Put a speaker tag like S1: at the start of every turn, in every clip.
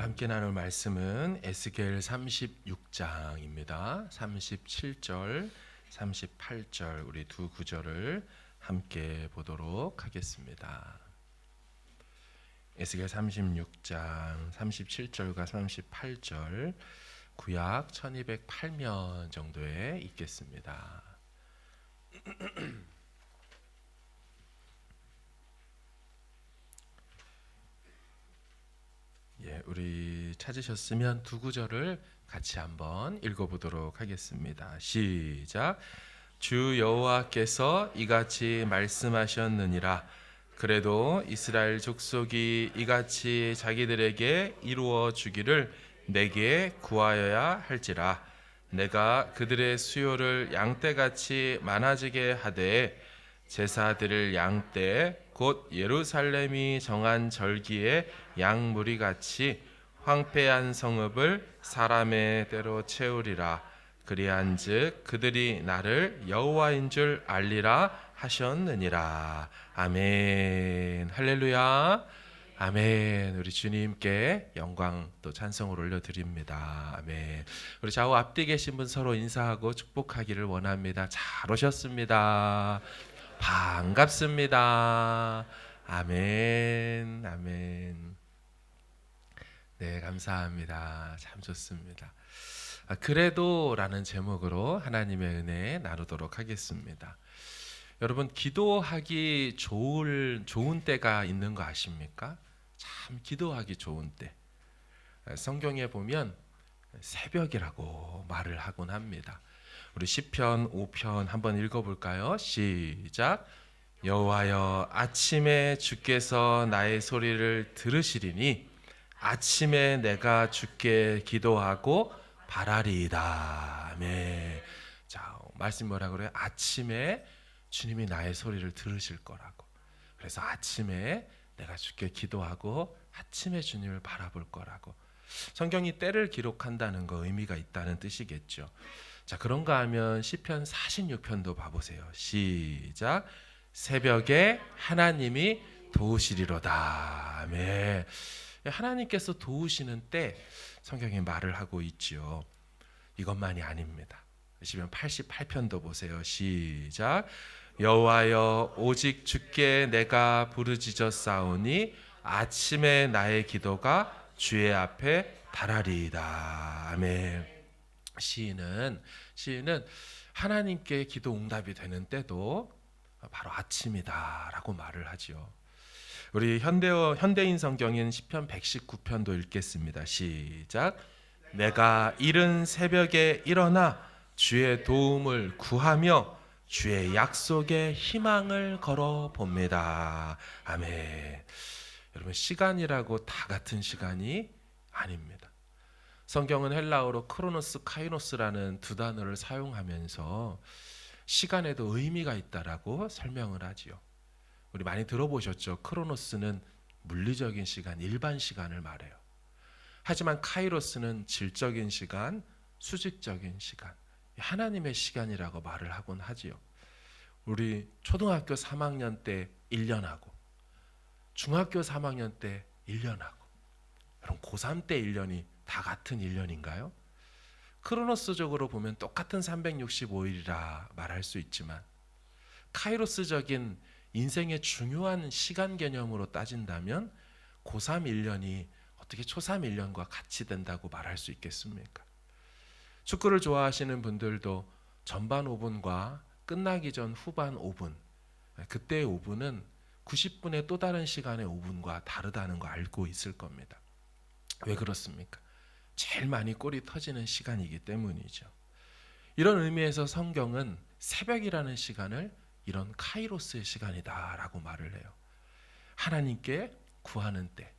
S1: 함께 나눌 말씀은 에스겔 36장입니다. 37절, 38절 우리 두 구절을 함께 보도록 하겠습니다. 에스겔 36장 37절과 38절 구약 1208면 정도에 있겠습니다. 우리 찾으셨으면 두 구절을 같이 한번 읽어보도록 하겠습니다. 시작. 주 여호와께서 이같이 말씀하셨느니라. 그래도 이스라엘 족속이 이같이 자기들에게 이루어 주기를 내게 구하여야 할지라. 내가 그들의 수요를 양떼같이 많아지게 하되 제사 드릴 양떼 곧 예루살렘이 정한 절기에 양무리 같이 황폐한 성읍을 사람의 때로 채우리라. 그리한즉 그들이 나를 여호와인 줄 알리라 하셨느니라. 아멘. 할렐루야. 아멘. 우리 주님께 영광 또 찬송을 올려드립니다. 아멘. 우리 좌우 앞뒤 계신 분 서로 인사하고 축복하기를 원합니다. 잘 오셨습니다. 반갑습니다. 아멘. 아멘. 네, 감사합니다. 참 좋습니다. 그래도 라는 제목으로 하나님의 은혜 나누도록 하겠습니다. 여러분, 기도하기 좋은 때가 있는 거 아십니까? 참 기도하기 좋은 때. 성경에 보면 새벽이라고 말을 하곤 합니다. 우리 시편 5편 한번 읽어볼까요? 시작. 여호와여, 아침에 주께서 나의 소리를 들으시리니 아침에 내가 주께 기도하고 바라리이다. 아멘. 자, 말씀 뭐라 그래요? 아침에 주님이 나의 소리를 들으실 거라고. 그래서 아침에 내가 주께 기도하고 아침에 주님을 바라볼 거라고. 성경이 때를 기록한다는 거 의미가 있다는 뜻이겠죠. 자, 그런가 하면 시편 46편도 봐보세요. 시작. 새벽에 하나님이 도우시리로다. 아멘. 하나님께서 도우시는 때 성경이 말을 하고 있지요. 이것만이 아닙니다. 시편 88편도 보세요. 시작. 여호와여, 오직 주께 내가 부르짖었사오니 아침에 나의 기도가 주의 앞에 달하리이다. 아멘. 시인은 하나님께 기도 응답이 되는 때도 바로 아침이다라고 말을 하지요. 우리 현대인 성경인 시편 119편도 읽겠습니다. 시작. 내가 이른 새벽에 일어나 주의 도움을 구하며 주의 약속에 희망을 걸어 봅니다. 아멘. 여러분, 시간이라고 다 같은 시간이 아닙니다. 성경은 헬라어로 크로노스, 카이노스라는 두 단어를 사용하면서 시간에도 의미가 있다라고 설명을 하지요. 우리 많이 들어보셨죠? 크로노스는 물리적인 시간, 일반 시간을 말해요. 하지만 카이로스는 질적인 시간, 수직적인 시간, 하나님의 시간이라고 말을 하곤 하지요. 우리 초등학교 3학년 때 1년하고 중학교 3학년 때 1년하고 그럼 고3 때 1년이 다 같은 1년인가요? 크로노스적으로 보면 똑같은 365일이라 말할 수 있지만 카이로스적인 인생의 중요한 시간 개념으로 따진다면 고3 1년이 어떻게 초3 1년과 같이 된다고 말할 수 있겠습니까? 축구를 좋아하시는 분들도 전반 5분과 끝나기 전 후반 5분, 그때의 5분은 90분의 또 다른 시간의 5분과 다르다는 거 알고 있을 겁니다. 왜 그렇습니까? 제일 많이 골이 터지는 시간이기 때문이죠. 이런 의미에서 성경은 새벽이라는 시간을 이런 카이로스의 시간이다라고 말을 해요. 하나님께 구하는 때,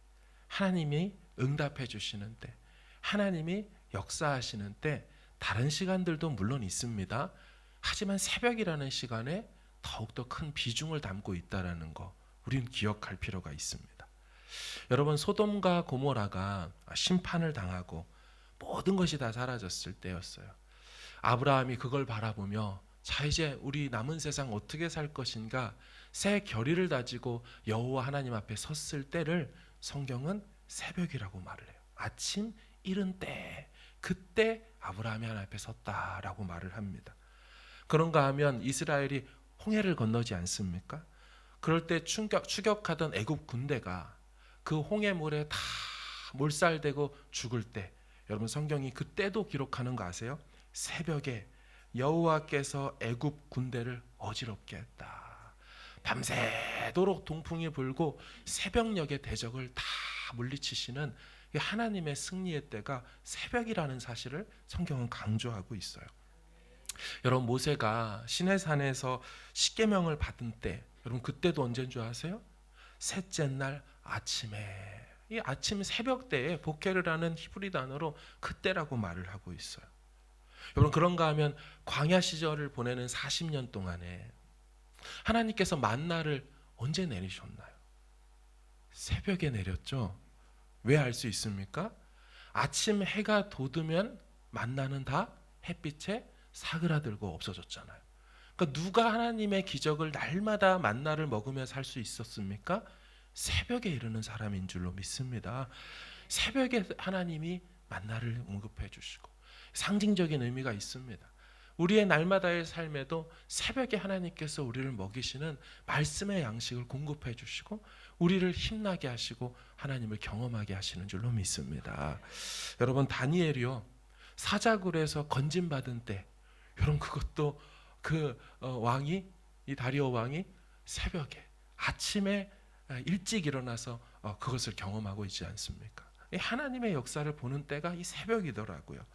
S1: 하나님이 응답해 주시는 때, 하나님이 역사하시는 때, 다른 시간들도 물론 있습니다. 하지만 새벽이라는 시간에 더욱더 큰 비중을 담고 있다는 거 우리는 기억할 필요가 있습니다. 여러분, 소돔과 고모라가 심판을 당하고 모든 것이 다 사라졌을 때였어요. 아브라함이 그걸 바라보며 자, 이제 우리 남은 세상 어떻게 살 것인가 새 결의를 다지고 여호와 하나님 앞에 섰을 때를 성경은 새벽이라고 말을 해요. 아침 이른 때, 그때 아브라함이 하나님 앞에 섰다라고 말을 합니다. 그런가 하면 이스라엘이 홍해를 건너지 않습니까? 그럴 때 추격하던 애굽 군대가 그 홍해물에 다 몰살되고 죽을 때, 여러분 성경이 그때도 기록하는 거 아세요? 새벽에 여호와께서 애굽 군대를 어지럽게 했다. 밤새도록 동풍이 불고 새벽녘의 대적을 다 물리치시는 하나님의 승리의 때가 새벽이라는 사실을 성경은 강조하고 있어요. 여러분 모세가 시내산에서 십계명을 받은 때, 여러분 그때도 언제인 줄 아세요? 셋째 날 아침에, 이 아침 새벽 때에 보케를 하는 히브리 단어로 그때라고 말을 하고 있어요. 여러분 그런가 하면 광야 시절을 보내는 40년 동안에 하나님께서 만나를 언제 내리셨나요? 새벽에 내렸죠. 왜 알 수 있습니까? 아침 해가 돋으면 만나는 다 햇빛에 사그라들고 없어졌잖아요. 그러니까 누가 하나님의 기적을 날마다 만나를 먹으며 살 수 있었습니까? 새벽에 이르는 사람인 줄로 믿습니다. 새벽에 하나님이 만나를 공급해 주시고, 상징적인 의미가 있습니다. 우리의 날마다의 삶에도 새벽에 하나님께서 우리를 먹이시는 말씀의 양식을 공급해 주시고 우리를 힘나게 하시고 하나님을 경험하게 하시는 줄로 믿습니다. 여러분 다니엘이요, 사자굴에서 건진받은 때, 여러분 그것도 그 왕이, 이 다리오 왕이 새벽에 아침에 일찍 일어나서 그것을 경험하고 있지 않습니까? 하나님의 역사를 보는 때가 이 새벽이더라고요.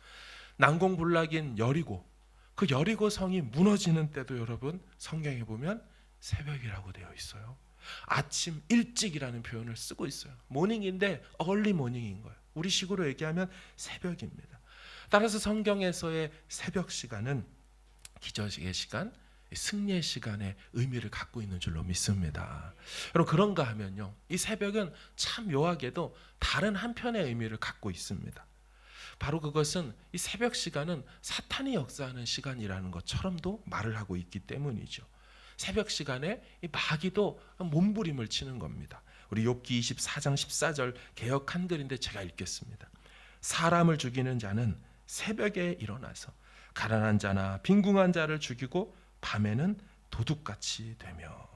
S1: 난공불락인 여리고, 그 여리고 성이 무너지는 때도 여러분 성경에 보면 새벽이라고 되어 있어요. 아침 일찍이라는 표현을 쓰고 있어요. 모닝인데 얼리 모닝인 거예요. 우리 식으로 얘기하면 새벽입니다. 따라서 성경에서의 새벽 시간은 기적의 시간, 승리의 시간의 의미를 갖고 있는 줄로 믿습니다. 여러분 그런가 하면요, 이 새벽은 참 묘하게도 다른 한편의 의미를 갖고 있습니다. 바로 그것은 이 새벽 시간은 사탄이 역사하는 시간이라는 것처럼도 말을 하고 있기 때문이죠. 새벽 시간에 이 마귀도 몸부림을 치는 겁니다. 우리 욥기 24장 14절 개역 한글인데 제가 읽겠습니다. 사람을 죽이는 자는 새벽에 일어나서 가난한 자나 빈궁한 자를 죽이고 밤에는 도둑같이 되며.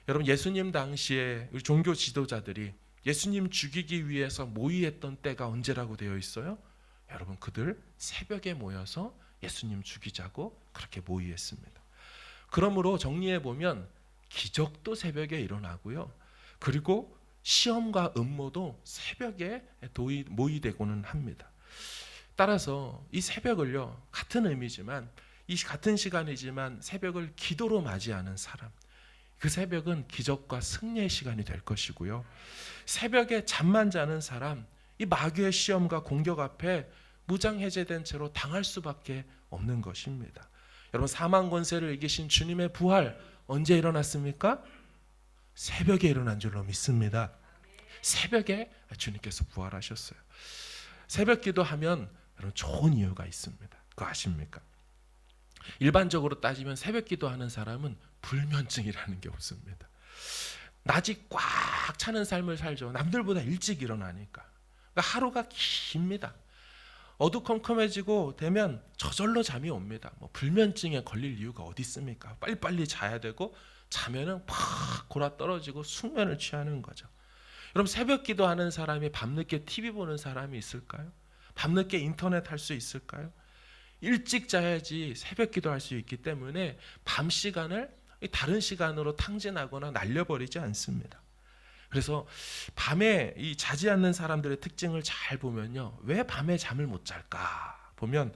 S1: 여러분 예수님 당시에 우리 종교 지도자들이 예수님 죽이기 위해서 모의했던 때가 언제라고 되어 있어요? 여러분 그들 새벽에 모여서 예수님 죽이자고 그렇게 모의했습니다. 그러므로 정리해 보면 기적도 새벽에 일어나고요, 그리고 시험과 음모도 새벽에 모의되고는 합니다. 따라서 이 새벽을요, 같은 의미지만 이 같은 시간이지만 새벽을 기도로 맞이하는 사람, 그 새벽은 기적과 승리의 시간이 될 것이고요, 새벽에 잠만 자는 사람, 이 마귀의 시험과 공격 앞에 무장해제된 채로 당할 수밖에 없는 것입니다. 여러분 사망 권세를 이기신 주님의 부활 언제 일어났습니까? 새벽에 일어난 줄로 믿습니다. 새벽에 주님께서 부활하셨어요. 새벽 기도하면 여러분 좋은 이유가 있습니다. 그거 아십니까? 일반적으로 따지면 새벽 기도하는 사람은 불면증이라는 게 없습니다. 낮이 꽉 차는 삶을 살죠. 남들보다 일찍 일어나니까. 그러니까 하루가 깁니다. 어두컴컴해지고 되면 저절로 잠이 옵니다. 뭐 불면증에 걸릴 이유가 어디 있습니까? 빨리빨리 자야 되고 자면은 팍 골아 떨어지고 숙면을 취하는 거죠. 여러분 새벽 기도하는 사람이 밤늦게 TV 보는 사람이 있을까요? 밤늦게 인터넷 할 수 있을까요? 일찍 자야지 새벽 기도할 수 있기 때문에 밤 시간을 다른 시간으로 탕진하거나 날려버리지 않습니다. 그래서 밤에 이 자지 않는 사람들의 특징을 잘 보면요, 왜 밤에 잠을 못 잘까 보면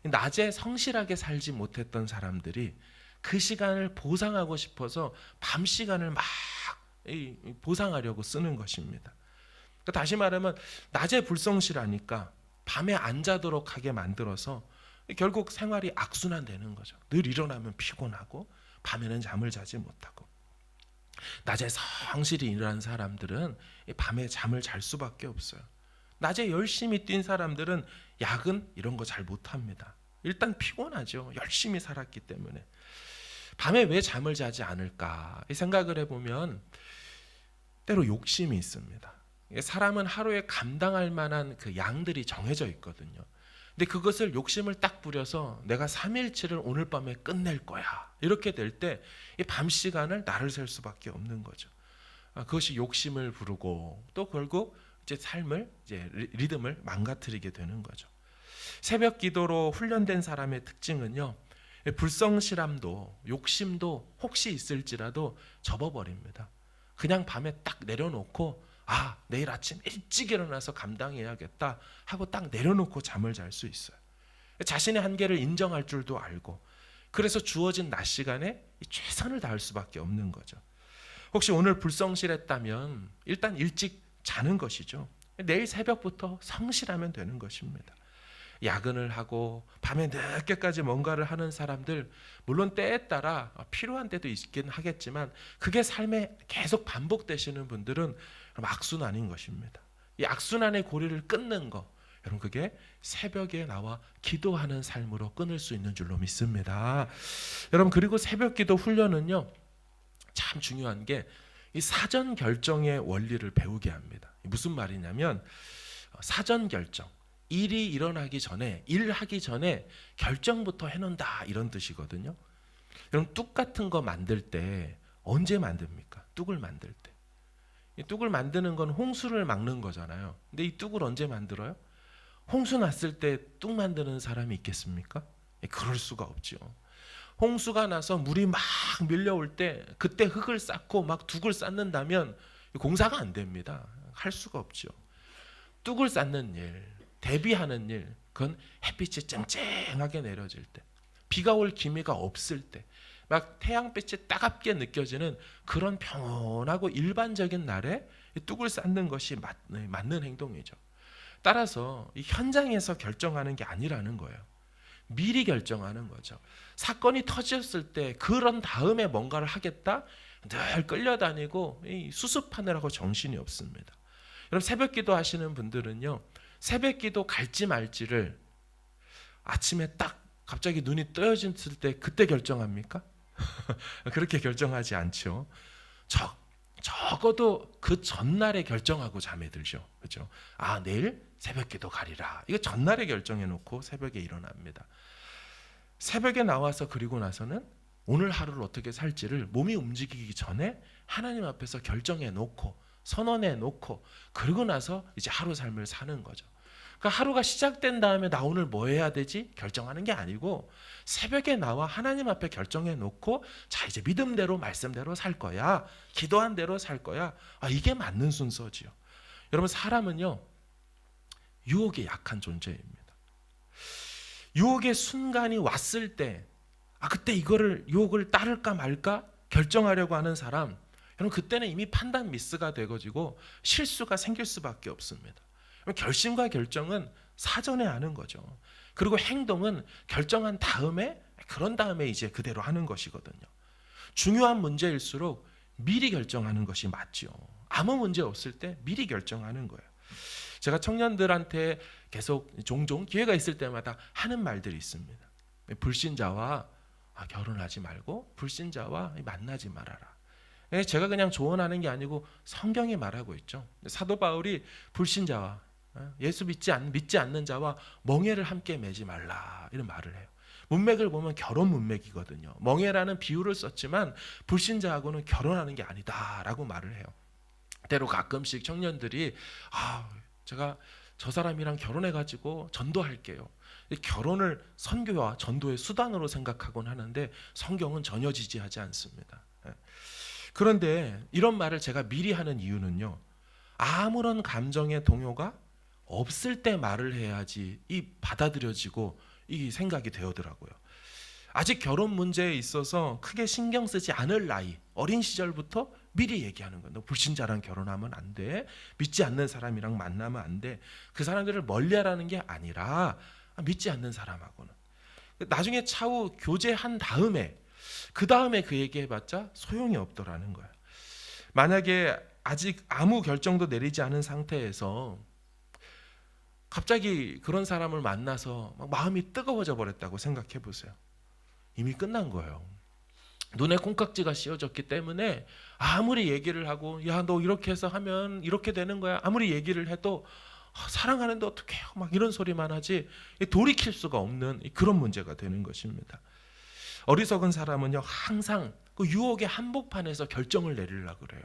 S1: 낮에 성실하게 살지 못했던 사람들이 그 시간을 보상하고 싶어서 밤 시간을 막 보상하려고 쓰는 것입니다. 그러니까 다시 말하면 낮에 불성실하니까 밤에 안 자도록 하게 만들어서 결국 생활이 악순환되는 거죠. 늘 일어나면 피곤하고 밤에는 잠을 자지 못하고. 낮에 성실히 일하는 사람들은 밤에 잠을 잘 수밖에 없어요. 낮에 열심히 뛴 사람들은 야근 이런 거 잘 못합니다. 일단 피곤하죠. 열심히 살았기 때문에. 밤에 왜 잠을 자지 않을까 이 생각을 해보면 때로 욕심이 있습니다. 사람은 하루에 감당할 만한 그 양들이 정해져 있거든요. 근데 그것을 욕심을 딱 부려서 내가 3일치를 오늘 밤에 끝낼 거야. 이렇게 될 때 이 밤 시간을 날을 셀 수밖에 없는 거죠. 그것이 욕심을 부르고 또 결국 이제 삶을 이제 리듬을 망가뜨리게 되는 거죠. 새벽 기도로 훈련된 사람의 특징은요. 불성실함도 욕심도 혹시 있을지라도 접어버립니다. 그냥 밤에 딱 내려놓고 내일 아침 일찍 일어나서 감당해야겠다 하고 딱 내려놓고 잠을 잘 수 있어요. 자신의 한계를 인정할 줄도 알고 그래서 주어진 낮 시간에 최선을 다할 수밖에 없는 거죠. 혹시 오늘 불성실했다면 일단 일찍 자는 것이죠. 내일 새벽부터 성실하면 되는 것입니다. 야근을 하고 밤에 늦게까지 뭔가를 하는 사람들 물론 때에 따라 필요한 때도 있긴 하겠지만 그게 삶에 계속 반복되시는 분들은 악순환인 것입니다. 이 악순환의 고리를 끊는 거 여러분 그게 새벽에 나와 기도하는 삶으로 끊을 수 있는 줄로 믿습니다. 여러분 그리고 새벽 기도 훈련은요 참 중요한 게 이 사전 결정의 원리를 배우게 합니다. 무슨 말이냐면 사전 결정 일이 일어나기 전에 일하기 전에 결정부터 해놓는다 이런 뜻이거든요. 여러분 뚝 같은 거 만들 때 언제 만듭니까? 뚝을 만들 때. 이 뚝을 만드는 건 홍수를 막는 거잖아요. 근데 이 뚝을 언제 만들어요? 홍수 났을 때 뚝 만드는 사람이 있겠습니까? 그럴 수가 없죠. 홍수가 나서 물이 막 밀려올 때 그때 흙을 쌓고 막 뚝을 쌓는다면 공사가 안 됩니다. 할 수가 없죠. 뚝을 쌓는 일, 대비하는 일, 그건 햇빛이 쨍쨍하게 내려질 때, 비가 올 기미가 없을 때, 막 태양빛이 따갑게 느껴지는 그런 평온하고 일반적인 날에 뚝을 쌓는 것이 맞는 행동이죠. 따라서 이 현장에서 결정하는 게 아니라는 거예요. 미리 결정하는 거죠. 사건이 터졌을 때 그런 다음에 뭔가를 하겠다 늘 끌려다니고 수습하느라고 정신이 없습니다. 여러분 새벽 기도 하시는 분들은요. 새벽 기도 갈지 말지를 아침에 딱 갑자기 눈이 떠졌을 때 그때 결정합니까? 그렇게 결정하지 않죠. 적어도 그 전날에 결정하고 잠에 들죠. 그렇죠? 내일 새벽 기도 가리라. 이거 전날에 결정해 놓고 새벽에 일어납니다. 새벽에 나와서 그리고 나서는 오늘 하루를 어떻게 살지를 몸이 움직이기 전에 하나님 앞에서 결정해 놓고 선언해 놓고 그러고 나서 이제 하루 삶을 사는 거죠. 그러니까 하루가 시작된 다음에 나 오늘 뭐 해야 되지? 결정하는 게 아니고 새벽에 나와 하나님 앞에 결정해 놓고 자 이제 믿음대로 말씀대로 살 거야. 기도한 대로 살 거야. 이게 맞는 순서지요. 여러분 사람은요. 유혹에 약한 존재입니다. 유혹의 순간이 왔을 때 그때 이거를 유혹을 따를까 말까 결정하려고 하는 사람 여러분 그때는 이미 판단 미스가 되어지고 실수가 생길 수밖에 없습니다. 결심과 결정은 사전에 하는 거죠. 그리고 행동은 결정한 다음에 그런 다음에 이제 그대로 하는 것이거든요. 중요한 문제일수록 미리 결정하는 것이 맞죠. 아무 문제 없을 때 미리 결정하는 거예요. 제가 청년들한테 계속 종종 기회가 있을 때마다 하는 말들이 있습니다. 불신자와 결혼하지 말고 불신자와 만나지 말아라. 제가 그냥 조언하는 게 아니고 성경이 말하고 있죠. 사도 바울이 불신자와 예수 믿지 않는 자와 멍에를 함께 매지 말라 이런 말을 해요. 문맥을 보면 결혼 문맥이거든요. 멍에라는 비유를 썼지만 불신자하고는 결혼하는 게 아니다라고 말을 해요. 때로 가끔씩 청년들이 제가 저 사람이랑 결혼해가지고 전도할게요. 결혼을 선교와 전도의 수단으로 생각하곤 하는데 성경은 전혀 지지하지 않습니다. 그런데 이런 말을 제가 미리 하는 이유는요. 아무런 감정의 동요가 없을 때 말을 해야지 받아들여지고 이 생각이 되더라고요. 아직 결혼 문제에 있어서 크게 신경 쓰지 않을 나이, 어린 시절부터 미리 얘기하는 거예요. 너 불신자랑 결혼하면 안 돼. 믿지 않는 사람이랑 만나면 안 돼. 그 사람들을 멀리하라는 게 아니라 믿지 않는 사람하고는. 나중에 차후 교제한 다음에 그 다음에 그 얘기해봤자 소용이 없더라는 거예요. 만약에 아직 아무 결정도 내리지 않은 상태에서 갑자기 그런 사람을 만나서 막 마음이 뜨거워져 버렸다고 생각해 보세요. 이미 끝난 거예요. 눈에 콩깍지가 씌워졌기 때문에 아무리 얘기를 하고 야 너 이렇게 해서 하면 이렇게 되는 거야 아무리 얘기를 해도 사랑하는데 어떻게 해요 막 이런 소리만 하지 돌이킬 수가 없는 그런 문제가 되는 것입니다. 어리석은 사람은요 항상 그 유혹의 한복판에서 결정을 내리려고 그래요.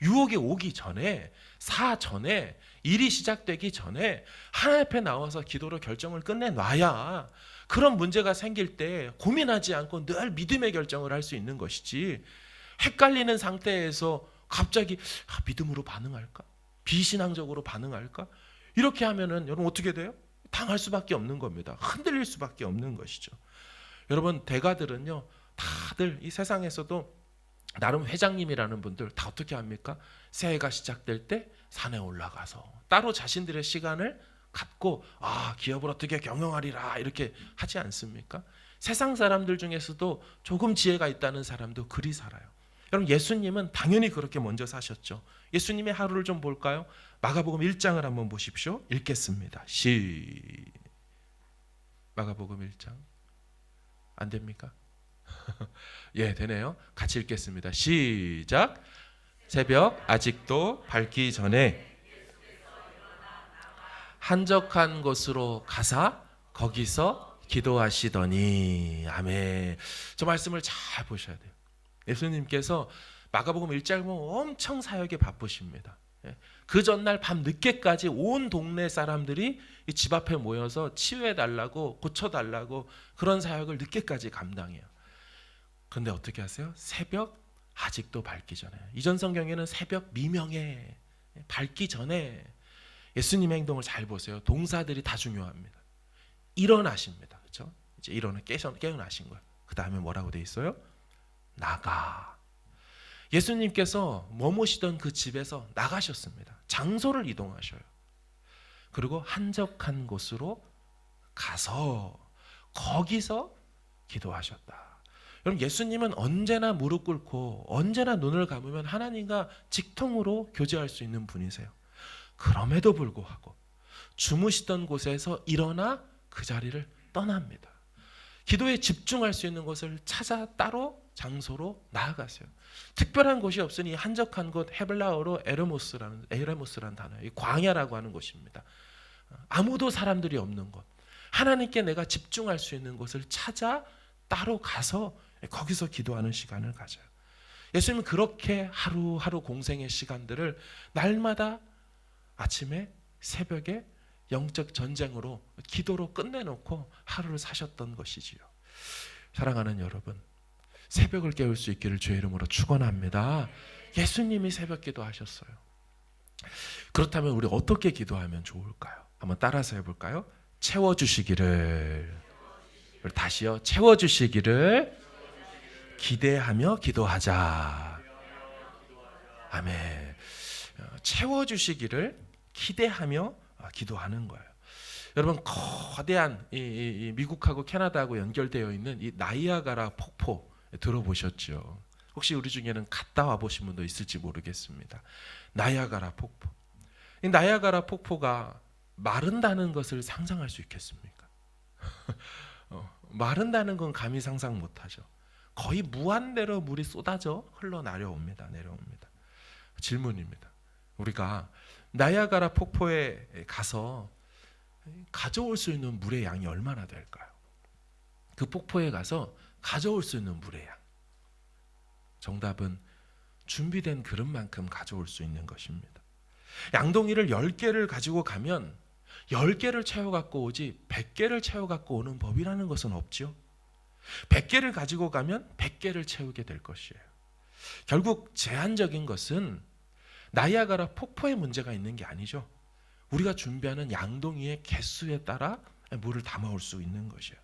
S1: 유혹이 오기 전에 사전에 일이 시작되기 전에 하나님 앞에 나와서 기도로 결정을 끝내놔야 그런 문제가 생길 때 고민하지 않고 늘 믿음의 결정을 할 수 있는 것이지 헷갈리는 상태에서 갑자기 믿음으로 반응할까? 비신앙적으로 반응할까? 이렇게 하면은 여러분 어떻게 돼요? 당할 수밖에 없는 겁니다. 흔들릴 수밖에 없는 것이죠. 여러분 대가들은요 다들 이 세상에서도 나름 회장님이라는 분들 다 어떻게 합니까? 새해가 시작될 때 산에 올라가서 따로 자신들의 시간을 갖고 기업을 어떻게 경영하리라 이렇게 하지 않습니까? 세상 사람들 중에서도 조금 지혜가 있다는 사람도 그리 살아요. 여러분 예수님은 당연히 그렇게 먼저 사셨죠. 예수님의 하루를 좀 볼까요? 마가복음 1장을 한번 보십시오. 읽겠습니다. 마가복음 1장 안 됩니까? 예, 되네요. 같이 읽겠습니다. 시작. 새벽 아직도 밝기 전에 한적한 곳으로 가사 거기서 기도하시더니 아멘. 저 말씀을 잘 보셔야 돼요. 예수님께서 마가복음 1장 보면 엄청 사역에 바쁘십니다. 그 전날 밤 늦게까지 온 동네 사람들이 집 앞에 모여서 치유해달라고 고쳐달라고 그런 사역을 늦게까지 감당해요. 그런데 어떻게 하세요? 새벽 아직도 밝기 전에. 이전 성경에는 새벽 미명에 밝기 전에 예수님의 행동을 잘 보세요. 동사들이 다 중요합니다. 일어나십니다. 그렇죠? 이제 깨어나신 거예요. 그 다음에 뭐라고 돼 있어요? 나가. 예수님께서 머무시던 그 집에서 나가셨습니다. 장소를 이동하셔요. 그리고 한적한 곳으로 가서 거기서 기도하셨다. 여러분 예수님은 언제나 무릎 꿇고 언제나 눈을 감으면 하나님과 직통으로 교제할 수 있는 분이세요. 그럼에도 불구하고 주무시던 곳에서 일어나 그 자리를 떠납니다. 기도에 집중할 수 있는 곳을 찾아 따로 장소로 나아가세요. 특별한 곳이 없으니 한적한 곳 헤블라어로 에레모스라는 단어예요. 광야라고 하는 곳입니다. 아무도 사람들이 없는 곳. 하나님께 내가 집중할 수 있는 곳을 찾아 따로 가서 거기서 기도하는 시간을 가져요. 예수님은 그렇게 하루하루 공생의 시간들을 날마다 아침에 새벽에 영적 전쟁으로 기도로 끝내놓고 하루를 사셨던 것이지요. 사랑하는 여러분, 새벽을 깨울 수 있기를 주의 이름으로 축원합니다. 예수님이 새벽 기도하셨어요. 그렇다면 우리 어떻게 기도하면 좋을까요? 한번 따라서 해볼까요? 채워주시기를, 다시요, 채워주시기를 기대하며 기도하자. 아멘. 채워주시기를 기대하며 기도하는 거예요. 여러분 거대한 이 미국하고 캐나다하고 연결되어 있는 이 나이아가라 폭포 들어보셨죠? 혹시 우리 중에는 갔다 와보신 분도 있을지 모르겠습니다. 나이아가라 폭포. 이 나이아가라 폭포가 마른다는 것을 상상할 수 있겠습니까? 마른다는 건 감히 상상 못하죠. 거의 무한대로 물이 쏟아져 흘러내려옵니다. 질문입니다. 우리가 나이아가라 폭포에 가서 가져올 수 있는 물의 양이 얼마나 될까요? 그 폭포에 가서 가져올 수 있는 물의 양. 정답은 준비된 그릇만큼 가져올 수 있는 것입니다. 양동이를 10개를 가지고 가면 10개를 채워갖고 오지 100개를 채워갖고 오는 법이라는 것은 없죠. 100개를 가지고 가면 100개를 채우게 될 것이에요. 결국 제한적인 것은 나이아가라 폭포에 문제가 있는 게 아니죠. 우리가 준비하는 양동이의 개수에 따라 물을 담아올 수 있는 것이에요.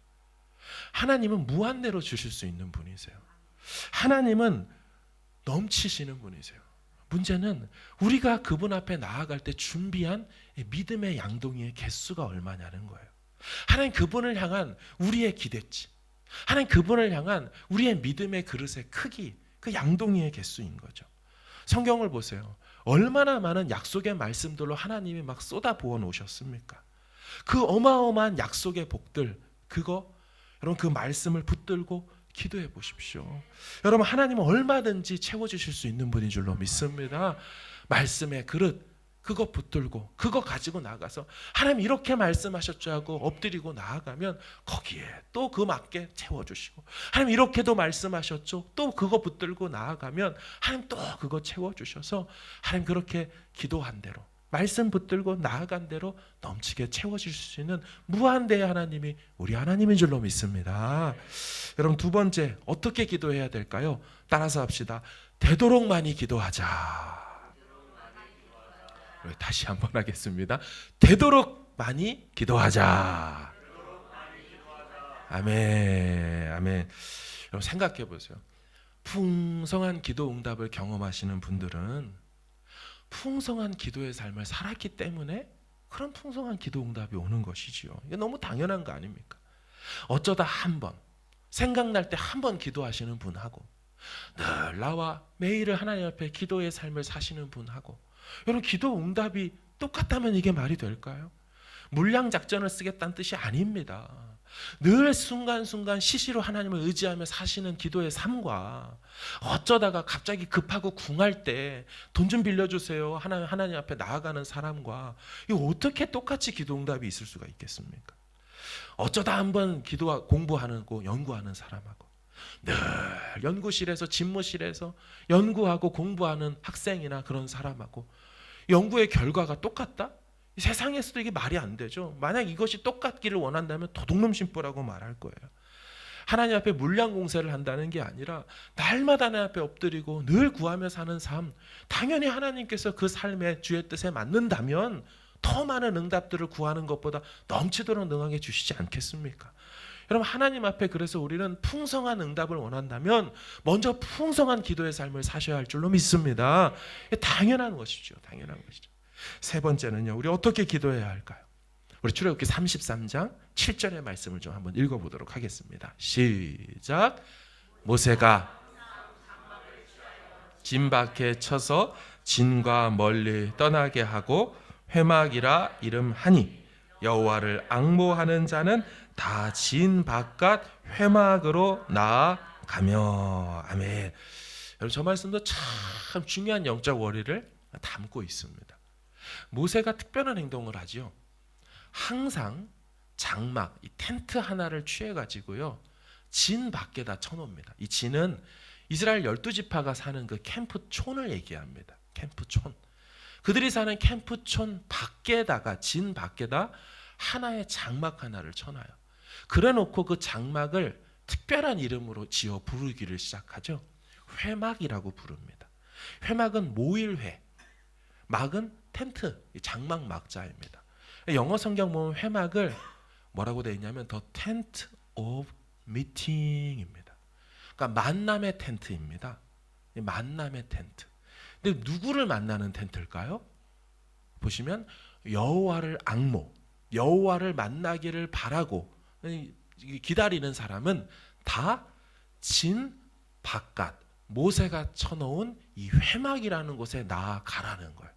S1: 하나님은 무한대로 주실 수 있는 분이세요. 하나님은 넘치시는 분이세요. 문제는 우리가 그분 앞에 나아갈 때 준비한 믿음의 양동이의 개수가 얼마냐는 거예요. 하나님 그분을 향한 우리의 기대치, 하나님 그분을 향한 우리의 믿음의 그릇의 크기, 그 양동이의 개수인 거죠. 성경을 보세요. 얼마나 많은 약속의 말씀들로 하나님이 막 쏟아부어 놓으셨습니까? 그 어마어마한 약속의 복들, 그거 여러분 그 말씀을 붙들고 기도해 보십시오. 여러분, 하나님은 얼마든지 채워주실 수 있는 분인 줄로 믿습니다. 말씀의 그릇 그거 붙들고 그거 가지고 나가서 하나님 이렇게 말씀하셨죠 하고 엎드리고 나아가면 거기에 또 그 맞게 채워주시고, 하나님 이렇게도 말씀하셨죠, 또 그거 붙들고 나아가면 하나님 또 그거 채워주셔서 하나님 그렇게 기도한 대로 말씀 붙들고 나아간 대로 넘치게 채워질 수 있는 무한대의 하나님이 우리 하나님인 줄로 믿습니다. 여러분, 두 번째 어떻게 기도해야 될까요? 따라서 합시다. 되도록 많이 기도하자. 다시 한번 하겠습니다. 되도록 많이 기도하자. 아멘, 아멘. 여러분, 생각해 보세요. 풍성한 기도 응답을 경험하시는 분들은 풍성한 기도의 삶을 살았기 때문에 그런 풍성한 기도 응답이 오는 것이지요. 이게 너무 당연한 거 아닙니까? 어쩌다 한 번, 생각날 때 한 번 기도하시는 분하고 늘 나와 매일을 하나님 앞에 기도의 삶을 사시는 분하고, 여러분, 기도 응답이 똑같다면 이게 말이 될까요? 물량 작전을 쓰겠다는 뜻이 아닙니다. 늘 순간순간 시시로 하나님을 의지하며 사시는 기도의 삶과 어쩌다가 갑자기 급하고 궁할 때 돈 좀 빌려주세요 하나님 앞에 나아가는 사람과, 이거 어떻게 똑같이 기도 응답이 있을 수가 있겠습니까? 어쩌다 한번 공부하고 연구하는 사람하고 늘 연구실에서 집무실에서 연구하고 공부하는 학생이나 그런 사람하고 연구의 결과가 똑같다? 세상에서도 이게 말이 안 되죠. 만약 이것이 똑같기를 원한다면 도둑놈 심보라고 말할 거예요. 하나님 앞에 물량 공세를 한다는 게 아니라 날마다 하나님 앞에 엎드리고 늘 구하며 사는 삶, 당연히 하나님께서 그 삶의 주의 뜻에 맞는다면 더 많은 응답들을 구하는 것보다 넘치도록 능하게 주시지 않겠습니까? 여러분, 하나님 앞에 그래서 우리는 풍성한 응답을 원한다면 먼저 풍성한 기도의 삶을 사셔야 할 줄로 믿습니다. 당연한 것이죠. 당연한 것이죠. 세 번째는요, 우리 어떻게 기도해야 할까요? 우리 출애굽기 33장 7절의 말씀을 좀 한번 읽어보도록 하겠습니다. 시작. 모세가 진 밖에 쳐서 진과 멀리 떠나게 하고 회막이라 이름하니 여호와를 앙모하는 자는 다 진 바깥 회막으로 나아가며. 아멘. 여러분, 저 말씀도 참 중요한 영적 원리를 담고 있습니다. 모세가 특별한 행동을 하죠. 항상 장막, 이 텐트 하나를 취해가지고요, 진 밖에다 쳐놓습니다. 이 진은 이스라엘 12지파가 사는 그 캠프촌을 얘기합니다. 캠프촌. 그들이 사는 캠프촌 밖에다가, 진 밖에다 하나의 장막 하나를 쳐놔요. 그래놓고 그 장막을 특별한 이름으로 지어 부르기를 시작하죠. 회막이라고 부릅니다. 회막은 모일회, 막은 텐트, 장막 막자입니다. 영어 성경 보면 회막을 뭐라고 되어 있냐면 The Tent of Meeting입니다. 그러니까 만남의 텐트입니다. 만남의 텐트. 근데 누구를 만나는 텐트일까요? 보시면 여호와를 앙모, 여호와를 만나기를 바라고 기다리는 사람은 다 진 바깥, 모세가 쳐놓은 이 회막이라는 곳에 나아가라는 거예요.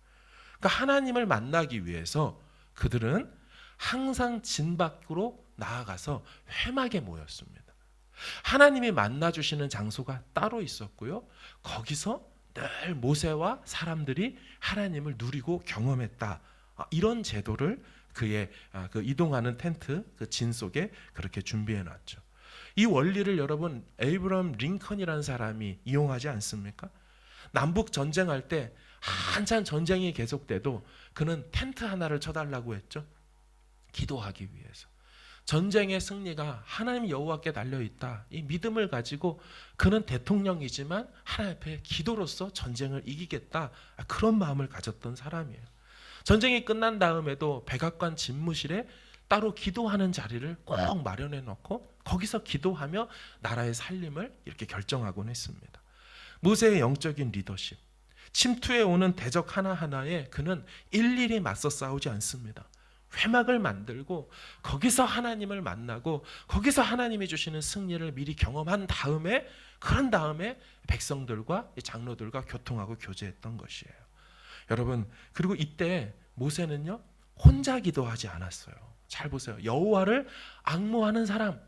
S1: 그러니까 하나님을 만나기 위해서 그들은 항상 진 밖으로 나아가서 회막에 모였습니다. 하나님이 만나주시는 장소가 따로 있었고요, 거기서 늘 모세와 사람들이 하나님을 누리고 경험했다. 이런 제도를 그의 그 이동하는 텐트, 그 진 속에 그렇게 준비해 놨죠. 이 원리를 여러분, 에이브러함 링컨이라는 사람이 이용하지 않습니까? 남북 전쟁할 때 한참 전쟁이 계속돼도 그는 텐트 하나를 쳐달라고 했죠. 기도하기 위해서. 전쟁의 승리가 하나님 여호와께 달려있다, 이 믿음을 가지고 그는 대통령이지만 하나님 앞에 기도로서 전쟁을 이기겠다, 그런 마음을 가졌던 사람이에요. 전쟁이 끝난 다음에도 백악관 집무실에 따로 기도하는 자리를 꼭 마련해 놓고 거기서 기도하며 나라의 살림을 이렇게 결정하곤 했습니다. 모세의 영적인 리더십, 침투해 오는 대적 하나하나에 그는 일일이 맞서 싸우지 않습니다. 회막을 만들고 거기서 하나님을 만나고 거기서 하나님이 주시는 승리를 미리 경험한 다음에, 그런 다음에 백성들과 장로들과 교통하고 교제했던 것이에요. 여러분, 그리고 이때 모세는요, 혼자 기도하지 않았어요. 잘 보세요. 여호와를 앙모하는 사람,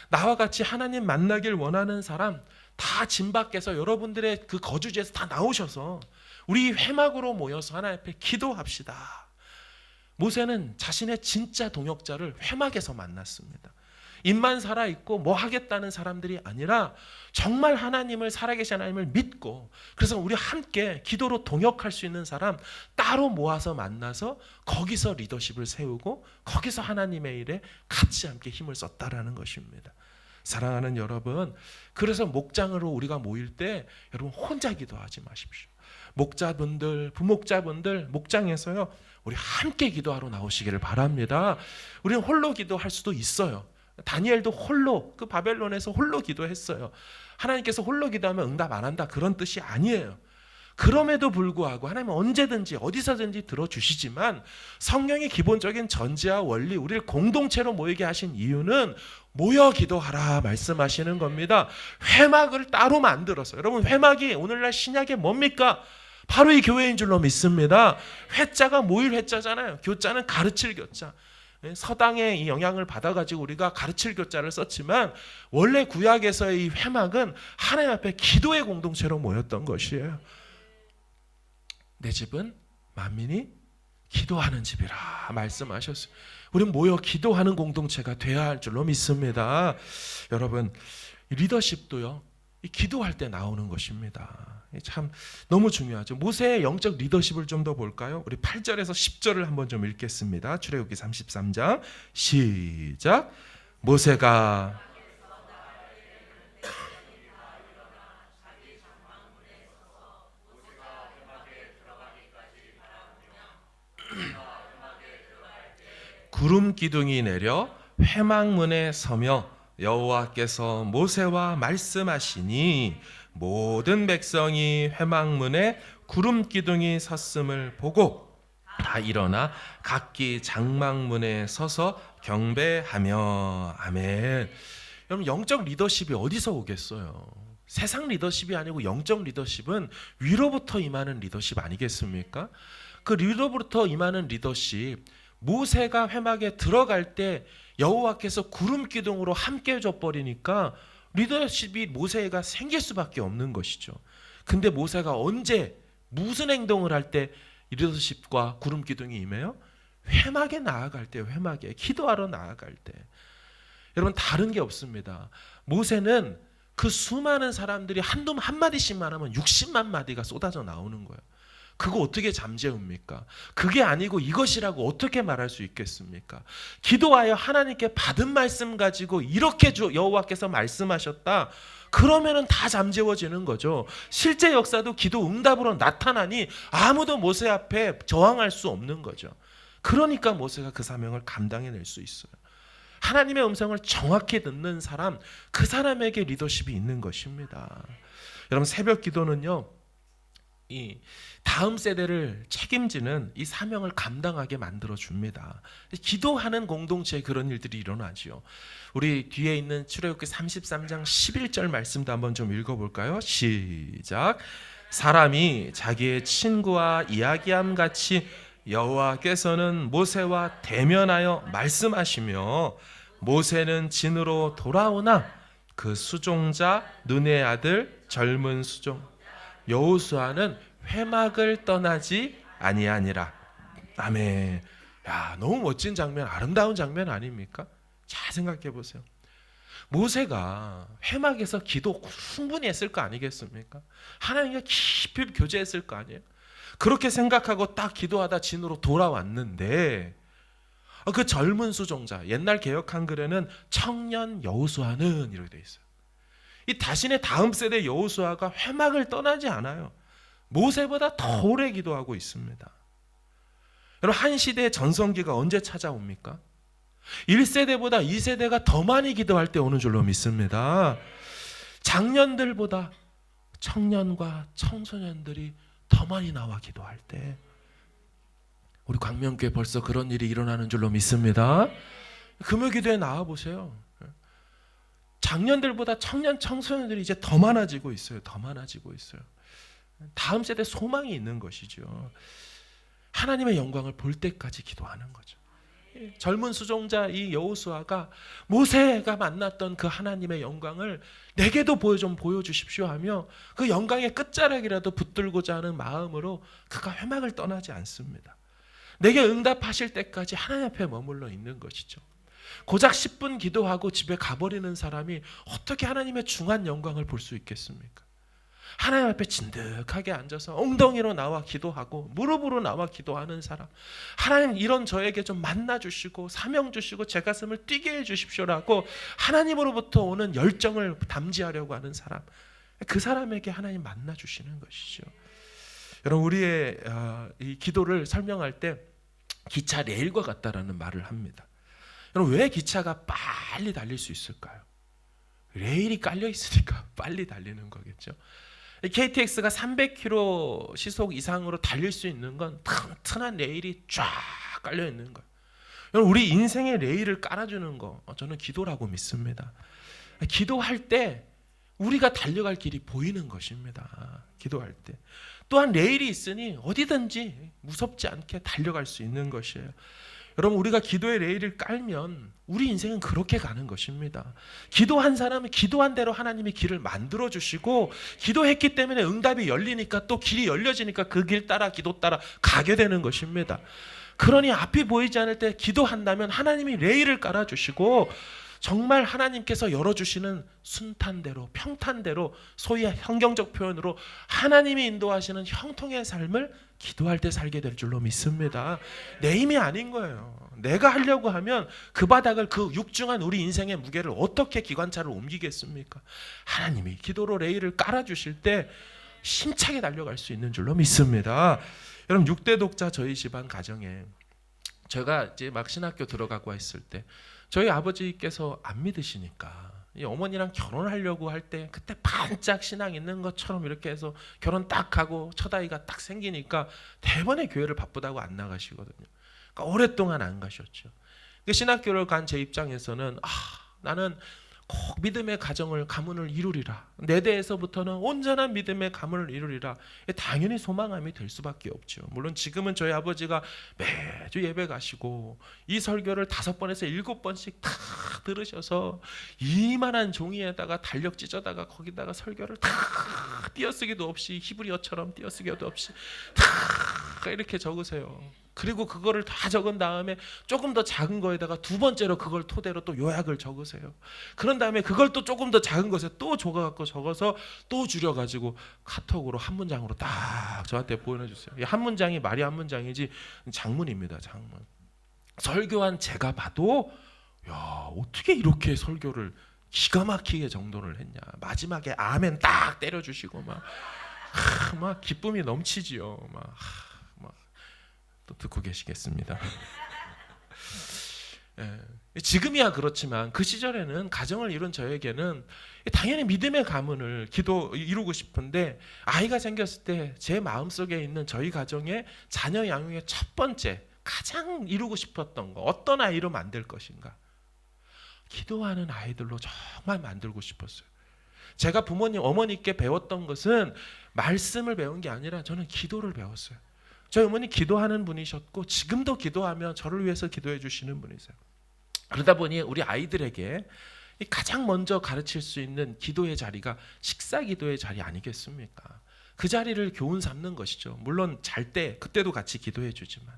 S1: 나와 같이 하나님 만나길 원하는 사람 다 진 밖에서 여러분들의 그 거주지에서 다 나오셔서 우리 회막으로 모여서 하나님 앞에 기도합시다. 모세는 자신의 진짜 동역자를 회막에서 만났습니다. 입만 살아있고 뭐 하겠다는 사람들이 아니라 정말 하나님을, 살아계신 하나님을 믿고, 그래서 우리 함께 기도로 동역할 수 있는 사람 따로 모아서 만나서 거기서 리더십을 세우고 거기서 하나님의 일에 같이 함께 힘을 썼다라는 것입니다. 사랑하는 여러분, 그래서 목장으로 우리가 모일 때 여러분 혼자 기도하지 마십시오. 목자분들, 부목자분들 목장에서요, 우리 함께 기도하러 나오시기를 바랍니다. 우리는 홀로 기도할 수도 있어요. 다니엘도 홀로, 그 바벨론에서 홀로 기도했어요. 하나님께서 홀로 기도하면 응답 안 한다, 그런 뜻이 아니에요. 그럼에도 불구하고 하나님은 언제든지 어디서든지 들어주시지만 성령의 기본적인 전제와 원리, 우리를 공동체로 모이게 하신 이유는 모여 기도하라 말씀하시는 겁니다. 회막을 따로 만들어서, 여러분 회막이 오늘날 신약에 뭡니까? 바로 이 교회인 줄로 믿습니다. 회자가 모일 회자잖아요. 교자는 가르칠 교자. 서당의 이 영향을 받아가지고 우리가 가르칠 교자를 썼지만 원래 구약에서의 이 회막은 하나님 앞에 기도의 공동체로 모였던 것이에요. 내 집은 만민이 기도하는 집이라 말씀하셨어요. 우리는 모여 기도하는 공동체가 되어야 할 줄로 믿습니다. 여러분, 리더십도요, 기도할 때 나오는 것입니다. 참 너무 중요하죠. 모세의 영적 리더십을 좀 더 볼까요? 우리 8절에서 10절을 한번 좀 읽겠습니다. 출애굽기 33장 시작. 모세가 구름 기둥이 내려 회막문에 서며 여호와께서 모세와 말씀하시니 모든 백성이 회막문에 구름 기둥이 섰음을 보고 다 일어나 각기 장막문에 서서 경배하며. 아멘. 여러분, 영적 리더십이 어디서 오겠어요? 세상 리더십이 아니고 영적 리더십은 위로부터 임하는 리더십 아니겠습니까? 그 위로부터 임하는 리더십, 모세가 회막에 들어갈 때 여호와께서 구름 기둥으로 함께 해줘 버리니까 리더십이 모세가 생길 수밖에 없는 것이죠. 근데 모세가 언제 무슨 행동을 할 때 리더십과 구름 기둥이 임해요? 회막에 나아갈 때, 회막에 기도하러 나아갈 때. 여러분, 다른 게 없습니다. 모세는 그 수많은 사람들이 한마디씩만 하면 60만 마디가 쏟아져 나오는 거예요. 그거 어떻게 잠재웁니까? 그게 아니고 이것이라고 어떻게 말할 수 있겠습니까? 기도하여 하나님께 받은 말씀 가지고 이렇게 여호와께서 말씀하셨다, 그러면은 다 잠재워지는 거죠. 실제 역사도 기도 응답으로 나타나니 아무도 모세 앞에 저항할 수 없는 거죠. 그러니까 모세가 그 사명을 감당해낼 수 있어요. 하나님의 음성을 정확히 듣는 사람, 그 사람에게 리더십이 있는 것입니다. 여러분, 새벽 기도는요, 이 다음 세대를 책임지는 이 사명을 감당하게 만들어 줍니다. 기도하는 공동체에 그런 일들이 일어나죠. 우리 뒤에 있는 출애굽기 33장 11절 말씀도 한번 좀 읽어볼까요? 시작. 사람이 자기의 친구와 이야기함 같이 여호와께서는 모세와 대면하여 말씀하시며 모세는 진으로 돌아오나 그 수종자 눈의 아들 젊은 수종 여호수아는 회막을 떠나지 아니하니라. 아멘. 야, 너무 멋진 장면, 아름다운 장면 아닙니까? 잘 생각해 보세요. 모세가 회막에서 기도 충분히 했을 거 아니겠습니까? 하나님과 깊이 교제했을 거 아니에요? 그렇게 생각하고 딱 기도하다 진으로 돌아왔는데 그 젊은 수종자, 옛날 개역 한글에는 청년 여호수아는 이렇게 돼 있어요. 이 자신의 다음 세대 여호수아가 회막을 떠나지 않아요. 모세보다 더 오래 기도하고 있습니다. 여러분, 한 시대의 전성기가 언제 찾아옵니까? 1세대보다 2세대가 더 많이 기도할 때 오는 줄로 믿습니다. 장년들보다 청년과 청소년들이 더 많이 나와 기도할 때, 우리 광명교회 벌써 그런 일이 일어나는 줄로 믿습니다. 금요기도에 나와 보세요. 작년들보다 청년 청소년들이 이제 더 많아지고 있어요. 더 많아지고 있어요. 다음 세대 소망이 있는 것이죠. 하나님의 영광을 볼 때까지 기도하는 거죠. 젊은 수종자 이 여호수아가 모세가 만났던 그 하나님의 영광을 내게도 좀 보여주십시오 하며 그 영광의 끝자락이라도 붙들고자 하는 마음으로 그가 회막을 떠나지 않습니다. 내게 응답하실 때까지 하나님 앞에 머물러 있는 것이죠. 고작 10분 기도하고 집에 가버리는 사람이 어떻게 하나님의 중한 영광을 볼 수 있겠습니까? 하나님 앞에 진득하게 앉아서 엉덩이로 나와 기도하고 무릎으로 나와 기도하는 사람, 하나님 이런 저에게 좀 만나 주시고 사명 주시고 제 가슴을 뛰게 해 주십시오라고 하나님으로부터 오는 열정을 담지하려고 하는 사람, 그 사람에게 하나님 만나 주시는 것이죠. 여러분, 우리의 이 기도를 설명할 때 기차 레일과 같다라는 말을 합니다. 여러분, 왜 기차가 빨리 달릴 수 있을까요? 레일이 깔려 있으니까 빨리 달리는 거겠죠. KTX가 300km 시속 이상으로 달릴 수 있는 건 튼튼한 레일이 쫙 깔려 있는 거예요. 여러분, 우리 인생의 레일을 깔아주는 거, 저는 기도라고 믿습니다. 기도할 때 우리가 달려갈 길이 보이는 것입니다. 기도할 때. 또한 레일이 있으니 어디든지 무섭지 않게 달려갈 수 있는 것이에요. 여러분, 우리가 기도의 레일을 깔면 우리 인생은 그렇게 가는 것입니다. 기도한 사람은 기도한 대로 하나님이 길을 만들어 주시고, 기도했기 때문에 응답이 열리니까 또 길이 열려지니까 그 길 따라 기도 따라 가게 되는 것입니다. 그러니 앞이 보이지 않을 때 기도한다면 하나님이 레일을 깔아주시고 정말 하나님께서 열어주시는 순탄대로 평탄대로, 소위 성경적 표현으로 하나님이 인도하시는 형통의 삶을 기도할 때 살게 될 줄로 믿습니다. 내 힘이 아닌 거예요. 내가 하려고 하면 그 바닥을, 그 육중한 우리 인생의 무게를 어떻게 기관차를 옮기겠습니까? 하나님이 기도로 레일을 깔아주실 때 힘차게 달려갈 수 있는 줄로 믿습니다. 여러분, 6대 독자 저희 집안 가정에 제가 이제 막 신학교 들어가고 했을 때 저희 아버지께서 안 믿으시니까 어머니랑 결혼하려고 할 때 그때 반짝 신앙 있는 것처럼 이렇게 해서 결혼 딱 하고 첫 아이가 딱 생기니까 대번에 교회를 바쁘다고 안 나가시거든요. 그러니까 오랫동안 안 가셨죠. 그 신학교를 간 제 입장에서는 나는 꼭 믿음의 가문을 이루리라. 내 대에서부터는 온전한 믿음의 가문을 이루리라. 당연히 소망함이 될 수밖에 없죠. 물론 지금은 저희 아버지가 매주 예배 가시고 이 설교를 5번에서 7번씩 다 들으셔서 이만한 종이에다가 달력 찢어다가 거기다가 설교를 다 띄어쓰기도 없이, 히브리어처럼 띄어쓰기도 없이 다 이렇게 적으세요. 그리고 그거를 다 적은 다음에 조금 더 작은 거에다가 두 번째로 그걸 토대로 또 요약을 적으세요. 그런 다음에 그걸 또 조금 더 작은 것에 또 적어서 또 줄여가지고 카톡으로 한 문장으로 딱 저한테 보내주세요. 이 한 문장이 말이 한 문장이지 장문입니다. 장문. 설교한 제가 봐도 야, 어떻게 이렇게 설교를 기가 막히게 정돈을 했냐. 마지막에 아멘 딱 때려주시고 막 기쁨이 넘치지요. 막 또 듣고 계시겠습니다. 지금이야 그렇지만 그 시절에는 가정을 이룬 저에게는 당연히 믿음의 가문을 이루고 싶은데, 아이가 생겼을 때 제 마음속에 있는 저희 가정의 자녀 양육의 첫 번째 가장 이루고 싶었던 거, 어떤 아이로 만들 것인가, 기도하는 아이들로 정말 만들고 싶었어요. 제가 어머니께 배웠던 것은 말씀을 배운 게 아니라 저는 기도를 배웠어요. 저희 어머니 기도하는 분이셨고 지금도 기도하며 저를 위해서 기도해 주시는 분이세요. 그러다 보니 우리 아이들에게 가장 먼저 가르칠 수 있는 기도의 자리가 식사 기도의 자리 아니겠습니까? 그 자리를 교훈 삼는 것이죠. 물론 잘 때 그때도 같이 기도해 주지만,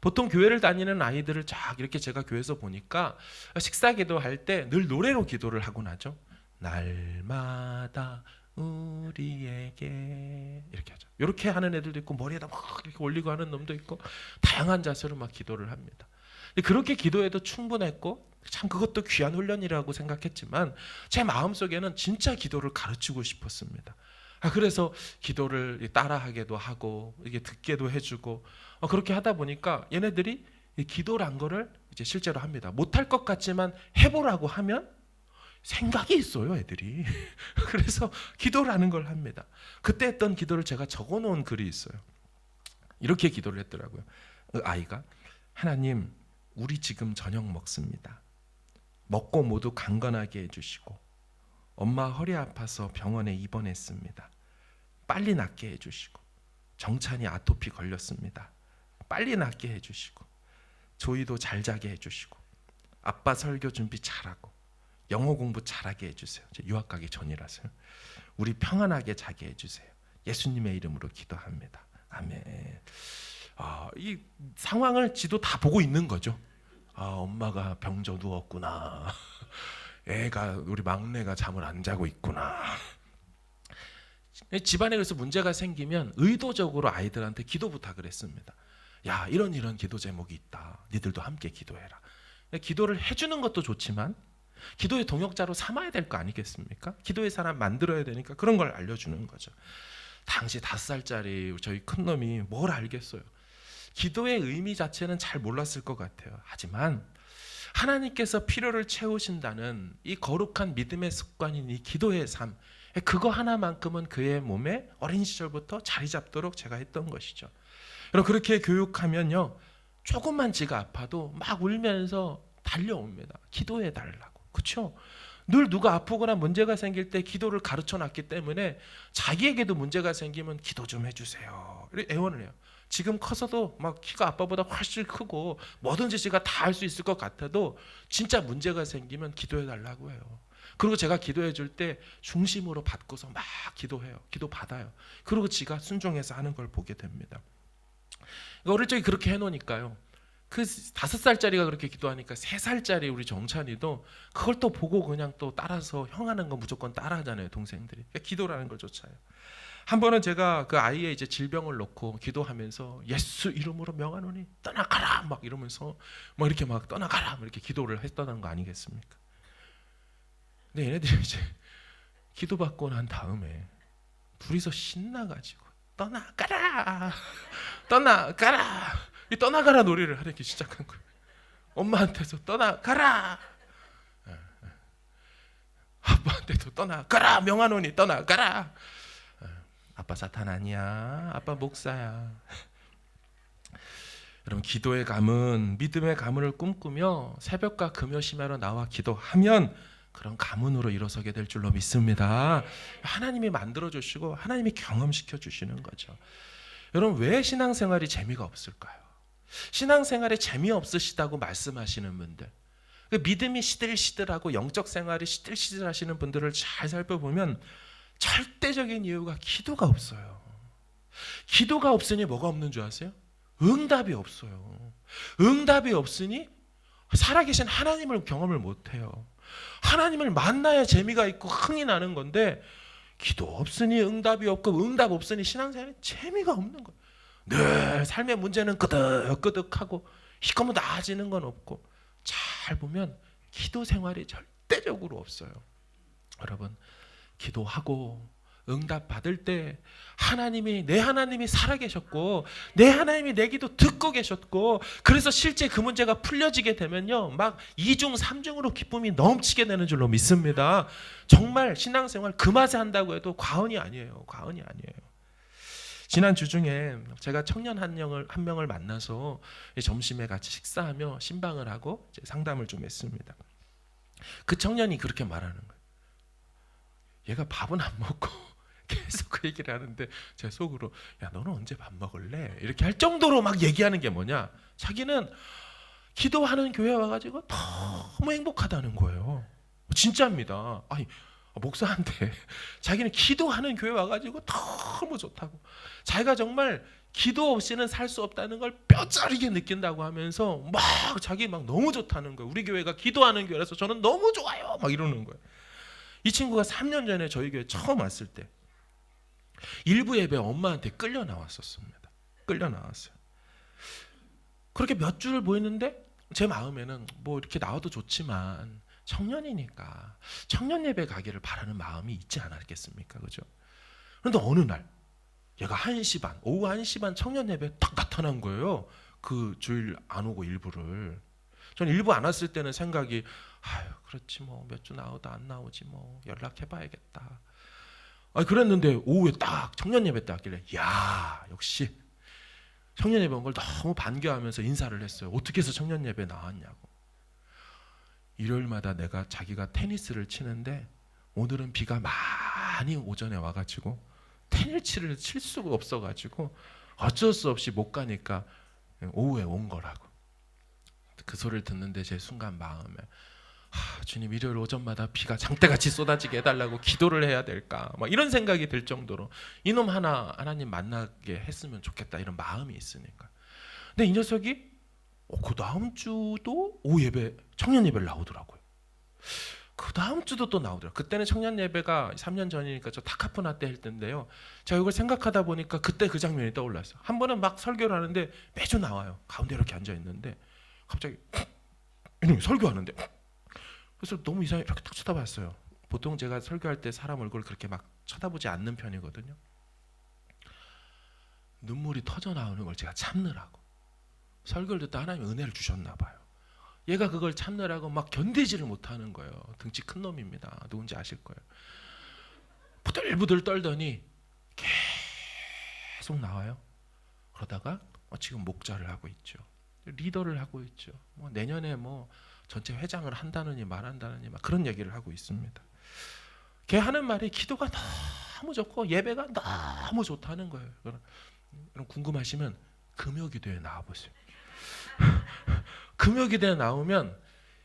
S1: 보통 교회를 다니는 아이들을 쫙 이렇게 제가 교회에서 보니까 식사 기도할 때 늘 노래로 기도를 하곤 하죠. 날마다 우리에게 이렇게 하죠. 이렇게 하는 애들도 있고 머리에다 막 이렇게 올리고 하는 놈도 있고 다양한 자세로 막 기도를 합니다. 그렇게 기도해도 충분했고 참 그것도 귀한 훈련이라고 생각했지만 제 마음속에는 진짜 기도를 가르치고 싶었습니다. 그래서 기도를 따라하게도 하고 이게 듣게도 해주고 그렇게 하다 보니까 얘네들이 기도란 거를 이제 실제로 합니다. 못할 것 같지만 해보라고 하면 생각이 있어요, 애들이. 그래서 기도라는 걸 합니다. 그때 했던 기도를 제가 적어놓은 글이 있어요. 이렇게 기도를 했더라고요. 아이가, 하나님, 우리 지금 저녁 먹습니다. 먹고 모두 강건하게 해주시고, 엄마 허리 아파서 병원에 입원했습니다. 빨리 낫게 해주시고, 정찬이 아토피 걸렸습니다. 빨리 낫게 해주시고, 조이도 잘 자게 해주시고 아빠 설교 준비 잘하고 영어 공부 잘하게 해주세요. 유학 가기 전이라서요. 우리 평안하게 자게 해주세요. 예수님의 이름으로 기도합니다. 아멘. 이 상황을 지도 다 보고 있는 거죠. 엄마가 병져 누웠구나. 애가 우리 막내가 잠을 안 자고 있구나. 집안에 그래서 문제가 생기면 의도적으로 아이들한테 기도 부탁을 했습니다. 야, 이런 기도 제목이 있다. 니들도 함께 기도해라. 기도를 해주는 것도 좋지만 기도의 동역자로 삼아야 될 거 아니겠습니까? 기도의 사람 만들어야 되니까 그런 걸 알려주는 거죠. 당시 5살짜리 저희 큰놈이 뭘 알겠어요. 기도의 의미 자체는 잘 몰랐을 것 같아요. 하지만 하나님께서 필요를 채우신다는 이 거룩한 믿음의 습관인 이 기도의 삶, 그거 하나만큼은 그의 몸에 어린 시절부터 자리 잡도록 제가 했던 것이죠. 여러분, 그렇게 교육하면요, 조금만 지가 아파도 막 울면서 달려옵니다. 기도해 달라고. 그렇죠? 늘 누가 아프거나 문제가 생길 때 기도를 가르쳐놨기 때문에 자기에게도 문제가 생기면 기도 좀 해주세요, 이렇게 애원을 해요. 지금 커서도 막 키가 아빠보다 훨씬 크고 뭐든지 제가 다 할 수 있을 것 같아도 진짜 문제가 생기면 기도해 달라고 해요. 그리고 제가 기도해 줄 때 중심으로 받고서 막 기도해요. 기도 받아요. 그리고 지가 순종해서 하는 걸 보게 됩니다. 어릴 적에 그렇게 해놓으니까요, 그 5살짜리가 그렇게 기도하니까 3살짜리 우리 정찬이도 그걸 또 보고 그냥 또 따라서 형 하는 거 무조건 따라하잖아요, 동생들이. 그러니까 기도라는 걸 쫓아요. 한 번은 제가 그 아이의 이제 질병을 놓고 기도하면서 예수 이름으로 명하노니 떠나가라 막 이러면서 막 이렇게 막 떠나가라 막 이렇게 기도를 했다는 거 아니겠습니까? 근데 얘네들이 이제 기도받고 난 다음에 둘이서 신나가지고 떠나가라 떠나가라 이 떠나가라 노래를 하기 시작한 거예요. 엄마한테서 떠나가라, 아빠한테도 떠나가라, 명하노니 떠나가라. 아빠 사탄 아니야, 아빠 목사야. 여러분, 기도의 가문, 믿음의 가문을 꿈꾸며 새벽과 금요 심야로 나와 기도하면 그런 가문으로 일어서게 될 줄로 믿습니다. 하나님이 만들어 주시고 하나님이 경험시켜 주시는 거죠. 여러분, 왜 신앙생활이 재미가 없을까요? 신앙생활에 재미없으시다고 말씀하시는 분들, 믿음이 시들시들하고 영적 생활이 시들시들하시는 분들을 잘 살펴보면 절대적인 이유가 기도가 없어요. 기도가 없으니 뭐가 없는 줄 아세요? 응답이 없어요. 응답이 없으니 살아계신 하나님을 경험을 못해요. 하나님을 만나야 재미가 있고 흥이 나는 건데 기도 없으니 응답이 없고 응답 없으니 신앙생활에 재미가 없는 거예요. 늘 삶의 문제는 끄덕끄덕하고 희꺼무 나아지는 건 없고, 잘 보면 기도 생활이 절대적으로 없어요. 여러분, 기도하고 응답 받을 때 내 하나님이 살아계셨고 내 하나님이 내 기도 듣고 계셨고, 그래서 실제 그 문제가 풀려지게 되면요, 막 2중 3중으로 기쁨이 넘치게 되는 줄로 믿습니다. 정말 신앙생활 그 맛에 한다고 해도 과언이 아니에요. 과언이 아니에요. 지난 주 중에 제가 청년 한 명을 만나서 점심에 같이 식사하며 신방을 하고 이제 상담을 좀 했습니다. 그 청년이 그렇게 말하는 거예요. 얘가 밥은 안 먹고 계속 그 얘기를 하는데 제 속으로, 야, 너는 언제 밥 먹을래? 이렇게 할 정도로 막 얘기하는 게 뭐냐, 자기는 기도하는 교회 와가지고 너무 행복하다는 거예요. 진짜입니다. 아니, 목사한테 자기는 기도하는 교회 와가지고 너무 좋다고, 자기가 정말 기도 없이는 살 수 없다는 걸 뼈저리게 느낀다고 하면서 막 자기 막 너무 좋다는 거예요. 우리 교회가 기도하는 교회라서 저는 너무 좋아요 막 이러는 거예요. 이 친구가 3년 전에 저희 교회 처음 왔을 때 일부 예배 엄마한테 끌려 나왔었습니다. 끌려 나왔어요. 그렇게 몇 주를 보였는데 제 마음에는 뭐 이렇게 나와도 좋지만 청년이니까 청년 예배 가기를 바라는 마음이 있지 않았겠습니까? 그죠? 그런데 어느 날 얘가 1시 반, 오후 1시 반 청년 예배에 딱 나타난 거예요. 그 주일 안 오고 일부를. 전 일부 안 왔을 때는 생각이, 아유, 그렇지 뭐 몇 주 나오다 안 나오지 뭐 연락해봐야겠다. 그랬는데 오후에 딱 청년 예배 때 왔길래, 야, 역시 청년 예배 온 걸 너무 반겨하면서 인사를 했어요. 어떻게 해서 청년 예배 나왔냐고. 일요일마다 자기가 테니스를 치는데 오늘은 비가 많이 오전에 와가지고 테니스를 칠 수가 없어가지고 어쩔 수 없이 못 가니까 오후에 온 거라고. 그 소리를 듣는데 제 순간 마음에 주님, 일요일 오전마다 비가 장대같이 쏟아지게 해달라고 기도를 해야 될까, 막 이런 생각이 들 정도로 이놈 하나 하나님 만나게 했으면 좋겠다 이런 마음이 있으니까. 근데 이 녀석이 그 다음 주도 오후 예배, 청년 예배를 나오더라고요. 그 다음 주도 또 나오더라고요. 그때는 청년 예배가 3년 전이니까 저 타카푸나 때 할 때인데요. 제가 이걸 생각하다 보니까 그때 그 장면이 떠올랐어요. 한 번은 막 설교를 하는데 매주 나와요. 가운데 이렇게 앉아 있는데 갑자기 이놈이 설교하는데, 그래서 너무 이상해. 이렇게 딱 쳐다봤어요. 보통 제가 설교할 때 사람 얼굴을 그렇게 막 쳐다보지 않는 편이거든요. 눈물이 터져 나오는 걸 제가 참느라고, 설교를 듣다 하나님이 은혜를 주셨나 봐요. 얘가 그걸 참느라고 막 견디지를 못하는 거예요. 등치 큰 놈입니다. 누군지 아실 거예요. 부들부들 떨더니 계속 나와요. 그러다가 지금 목자를 하고 있죠. 리더를 하고 있죠. 내년에 전체 회장을 한다느니 말한다느니 막 그런 얘기를 하고 있습니다. 걔 하는 말이 기도가 너무 좋고 예배가 너무 좋다는 거예요. 그럼 궁금하시면 금요기도에 나와보세요. 금요기도에 나오면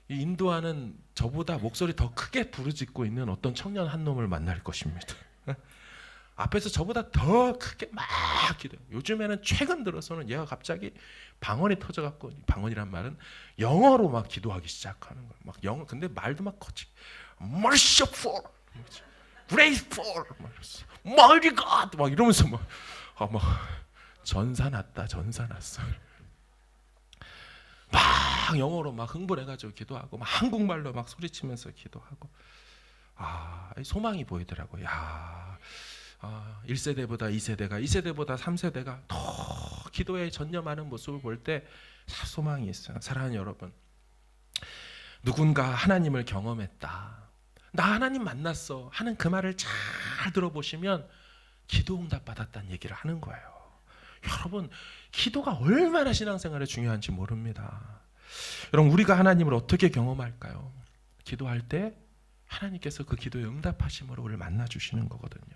S1: 이 인도하는 저보다 목소리 더 크게 부르짖고 있는 어떤 청년 한 놈을 만날 것입니다. 앞에서 저보다 더 크게 막 기도해요. 요즘에는 최근 들어서는 얘가 갑자기 방언이 터져갖고, 방언이란 말은 영어로 막 기도하기 시작하는 거예요. 막 영어, 근데 말도 막 거치, merciful, graceful, mighty God, 막 이러면서 막 전사 났다, 전사 났어. 막 영어로 막 흥분해가지고 기도하고, 막 한국말로 막 소리치면서 기도하고, 소망이 보이더라고요. 1세대보다 2세대가, 2세대보다 3세대가 더 기도에 전념하는 모습을 볼 때 소망이 있어요. 사랑하는 여러분, 누군가 하나님을 경험했다, 나 하나님 만났어 하는 그 말을 잘 들어보시면 기도 응답 받았다는 얘기를 하는 거예요. 여러분, 기도가 얼마나 신앙생활에 중요한지 모릅니다. 여러분, 우리가 하나님을 어떻게 경험할까요? 기도할 때 하나님께서 그 기도에 응답하심으로 우리를 만나주시는 거거든요.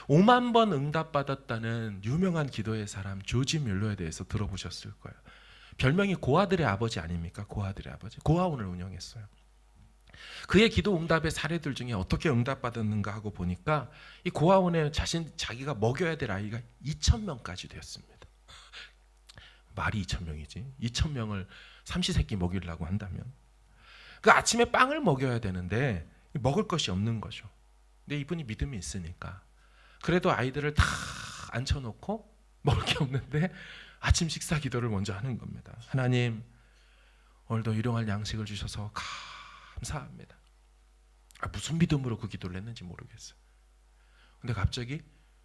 S1: 5만 번 응답받았다는 유명한 기도의 사람 조지 뮬러에 대해서 들어보셨을 거예요. 별명이 고아들의 아버지 아닙니까? 고아들의 아버지. 고아원을 운영했어요. 그의 기도 응답의 사례들 중에 어떻게 응답받았는가 하고 보니까 이 고아원에 자기가 먹여야 될 아이가 2,000명까지 되었습니다. 말이 2,000명이지. 2,000명을 삼시세끼 먹이려고 한다면 그 아침에 빵을 먹여야 되는데 먹을 것이 없는 거죠. 근데 이분이 믿음이 있으니까 그래도 아이들을 다 앉혀놓고 먹을 게 없는데 아침 식사 기도를 먼저 하는 겁니다. 하나님, 오늘도 일용할 양식을 주셔서 감사합니다. 무슨 믿음으로 그 기도를 했는지 모르겠어요. 근데 갑자기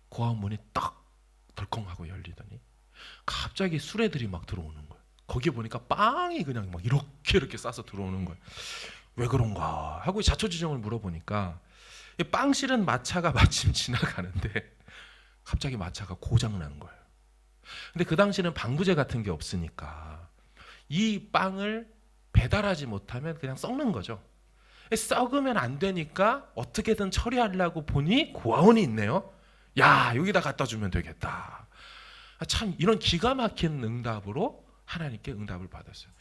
S1: 고아원 문이 딱 덜컹하고 열리더니 갑자기 수레들이 막 들어오는 거예요. 거기에 보니까 빵이 그냥 막 이렇게 싸서 들어오는 거예요. 왜 그런가 하고 자초지종을 물어보니까 빵 실은 마차가 마침 지나가는데 갑자기 마차가 고장난 거예요. 근데 그 당시는 방부제 같은 게 없으니까 이 빵을 배달하지 못하면 그냥 썩는 거죠. 썩으면 안 되니까 어떻게든 처리하려고 보니 고아원이 있네요. 야, 여기다 갖다 주면 되겠다. 참 이런 기가 막힌 응답으로 하나님께 응답을 받았어요.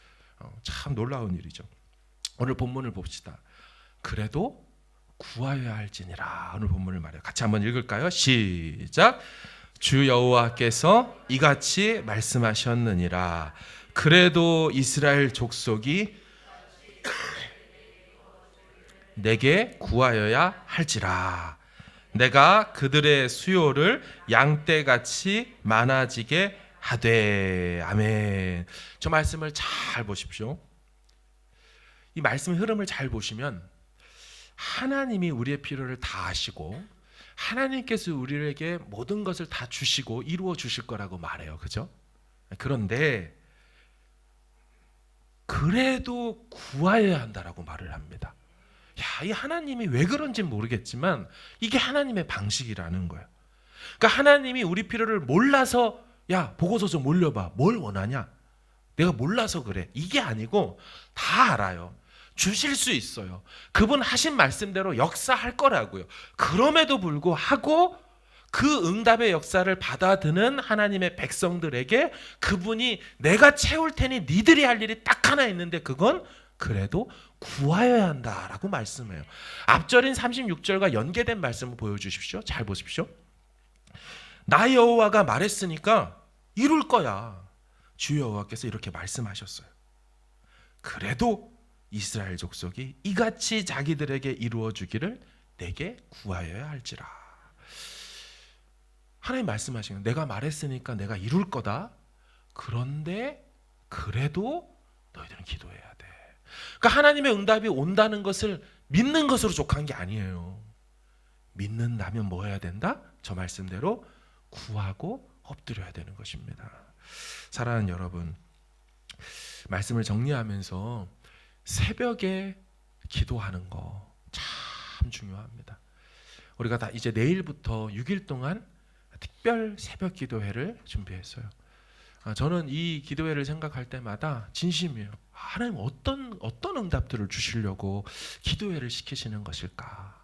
S1: 참 놀라운 일이죠. 오늘 본문을 봅시다. 그래도 구하여야 할지니라. 오늘 본문을 말해요. 같이 한번 읽을까요? 시작. 주 여호와께서 이같이 말씀하셨느니라. 그래도 이스라엘 족속이 내게 구하여야 할지라. 내가 그들의 수요를 양떼같이 많아지게 하되. 아멘. 저 말씀을 잘 보십시오. 이 말씀의 흐름을 잘 보시면 하나님이 우리의 필요를 다 아시고 하나님께서 우리에게 모든 것을 다 주시고 이루어 주실 거라고 말해요. 그죠? 그런데 그래도 구하여야 한다라고 말을 합니다. 이 하나님이 왜 그런지 모르겠지만 이게 하나님의 방식이라는 거예요. 그러니까 하나님이 우리 필요를 몰라서 보고서 좀 올려봐. 뭘 원하냐? 내가 몰라서 그래. 이게 아니고 다 알아요. 주실 수 있어요. 그분 하신 말씀대로 역사할 거라고요. 그럼에도 불구하고 그 응답의 역사를 받아드는 하나님의 백성들에게 그분이 내가 채울 테니 니들이 할 일이 딱 하나 있는데 그건 그래도 구하여야 한다라고 말씀해요. 앞절인 36절과 연계된 말씀을 보여주십시오. 잘 보십시오. 나 여호와가 말했으니까 이룰 거야. 주 여호와께서 이렇게 말씀하셨어요. 그래도 이스라엘 족속이 이같이 자기들에게 이루어 주기를 내게 구하여야 할지라. 하나님 말씀하시는 내가 말했으니까 내가 이룰 거다. 그런데 그래도 너희들은 기도해야 돼. 그러니까 하나님의 응답이 온다는 것을 믿는 것으로 족한 게 아니에요. 믿는다면 뭐 해야 된다? 저 말씀대로 구하고 엎드려야 되는 것입니다. 사랑하는 여러분, 말씀을 정리하면서 새벽에 기도하는 거 참 중요합니다. 우리가 다 이제 내일부터 6일 동안 특별 새벽 기도회를 준비했어요. 저는 이 기도회를 생각할 때마다 진심이에요. 하나님 어떤 응답들을 주시려고 기도회를 시키시는 것일까?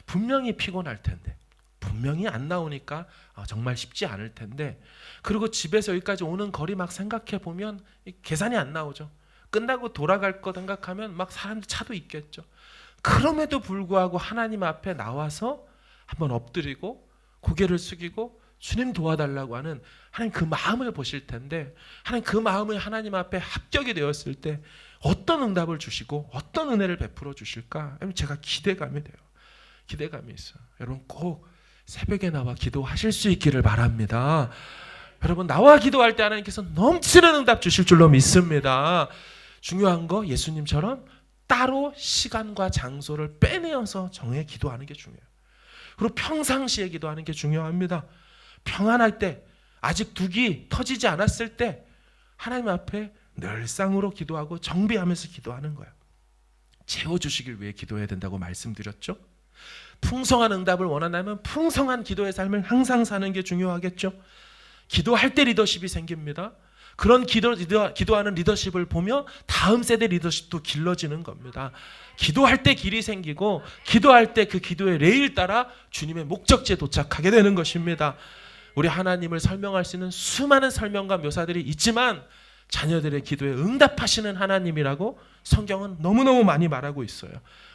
S1: 분명히 피곤할 텐데, 분명히 안 나오니까 정말 쉽지 않을 텐데, 그리고 집에서 여기까지 오는 거리 막 생각해 보면 계산이 안 나오죠. 끝나고 돌아갈 거 생각하면 막 사람들 차도 있겠죠. 그럼에도 불구하고 하나님 앞에 나와서 한번 엎드리고 고개를 숙이고 주님 도와달라고 하는 하나님 그 마음을 보실 텐데, 하나님 그 마음을 하나님 앞에 합격이 되었을 때 어떤 응답을 주시고 어떤 은혜를 베풀어 주실까? 제가 기대감이 돼요. 기대감이 있어요. 여러분 꼭 새벽에 나와 기도하실 수 있기를 바랍니다. 여러분 나와 기도할 때 하나님께서 넘치는 응답 주실 줄로 믿습니다. 중요한 거 예수님처럼 따로 시간과 장소를 빼내어서 정해 기도하는 게 중요해요. 그리고 평상시에 기도하는 게 중요합니다. 평안할 때, 아직 둑이 터지지 않았을 때 하나님 앞에 늘상으로 기도하고 정비하면서 기도하는 거예요. 채워주시길 위해 기도해야 된다고 말씀드렸죠. 풍성한 응답을 원한다면 풍성한 기도의 삶을 항상 사는 게 중요하겠죠. 기도할 때 리더십이 생깁니다. 그런 기도하는 리더십을 보며 다음 세대 리더십도 길러지는 겁니다. 기도할 때 길이 생기고 기도할 때 그 기도의 레일 따라 주님의 목적지에 도착하게 되는 것입니다. 우리 하나님을 설명할 수 있는 수많은 설명과 묘사들이 있지만 자녀들의 기도에 응답하시는 하나님이라고 성경은 너무너무 많이 말하고 있어요.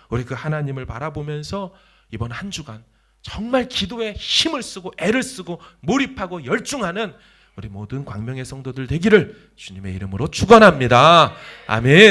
S1: 우리 그 하나님을 바라보면서 이번 한 주간 정말 기도에 힘을 쓰고 애를 쓰고 몰입하고 열중하는 우리 모든 광명의 성도들 되기를 주님의 이름으로 축원합니다. 아멘.